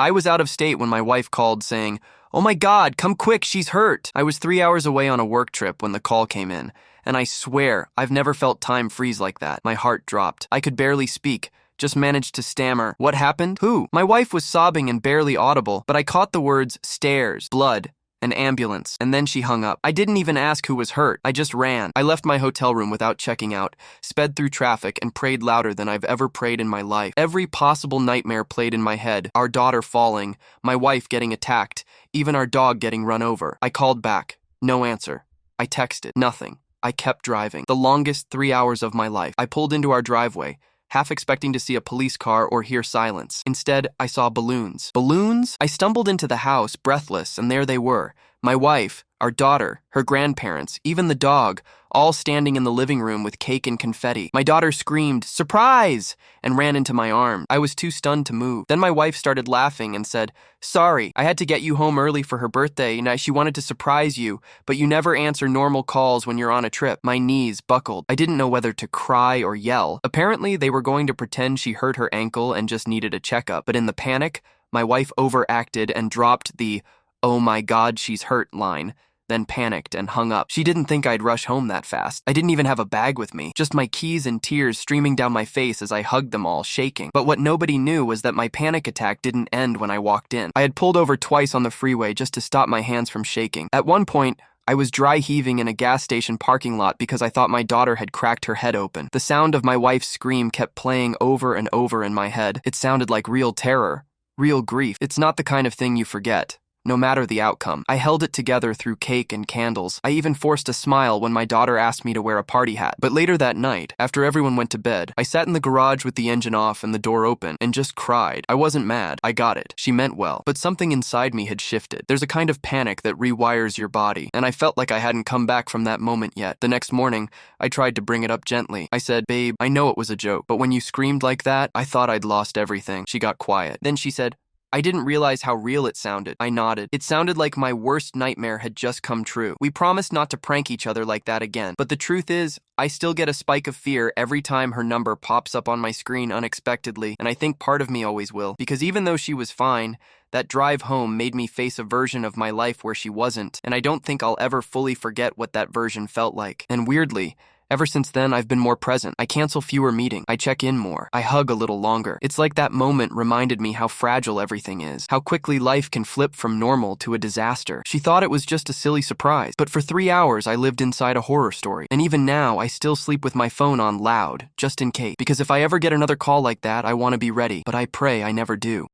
I was out of state when my wife called saying, "Oh my God, come quick, she's hurt." I was 3 hours away on a work trip when the call came in, and I swear I've never felt time freeze like that. My heart dropped. I could barely speak. Just managed to stammer. "What happened? Who?" My wife was sobbing and barely audible, but I caught the words stairs, blood, and ambulance, and then she hung up. I didn't even ask who was hurt. I just ran. I left my hotel room without checking out, sped through traffic, and prayed louder than I've ever prayed in my life. Every possible nightmare played in my head. Our daughter falling, my wife getting attacked, even our dog getting run over. I called back. No answer. I texted. Nothing. I kept driving. The longest 3 hours of my life. I pulled into our driveway, half expecting to see a police car or hear silence. Instead, I saw balloons. Balloons? I stumbled into the house, breathless, and there they were. My wife, our daughter, her grandparents, even the dog, all standing in the living room with cake and confetti. My daughter screamed, "Surprise!" and ran into my arms. I was too stunned to move. Then my wife started laughing and said, "Sorry, I had to get you home early for her birthday, and she wanted to surprise you, but you never answer normal calls when you're on a trip." My knees buckled. I didn't know whether to cry or yell. Apparently, they were going to pretend she hurt her ankle and just needed a checkup, but in the panic, my wife overacted and dropped the, "Oh my God, she's hurt" line, then panicked and hung up. She didn't think I'd rush home that fast. I didn't even have a bag with me, just my keys and tears streaming down my face as I hugged them all, shaking. But what nobody knew was that my panic attack didn't end when I walked in. I had pulled over twice on the freeway just to stop my hands from shaking. At one point, I was dry heaving in a gas station parking lot because I thought my daughter had cracked her head open. The sound of my wife's scream kept playing over and over in my head. It sounded like real terror, real grief. It's not the kind of thing you forget, no matter the outcome. I held it together through cake and candles. I even forced a smile when my daughter asked me to wear a party hat. But later that night, after everyone went to bed, I sat in the garage with the engine off and the door open and just cried. I wasn't mad. I got it. She meant well. But something inside me had shifted. There's a kind of panic that rewires your body, and I felt like I hadn't come back from that moment yet. The next morning, I tried to bring it up gently. I said, "Babe, I know it was a joke, but when you screamed like that, I thought I'd lost everything." She got quiet. Then she said, "I didn't realize how real it sounded." I nodded. It sounded like my worst nightmare had just come true. We promised not to prank each other like that again. But the truth is, I still get a spike of fear every time her number pops up on my screen unexpectedly, and I think part of me always will. Because even though she was fine, that drive home made me face a version of my life where she wasn't, and I don't think I'll ever fully forget what that version felt like. And weirdly, ever since then, I've been more present. I cancel fewer meetings. I check in more. I hug a little longer. It's like that moment reminded me how fragile everything is, how quickly life can flip from normal to a disaster. She thought it was just a silly surprise, but for 3 hours I lived inside a horror story. And even now, I still sleep with my phone on loud, just in case. Because if I ever get another call like that, I want to be ready, but I pray I never do.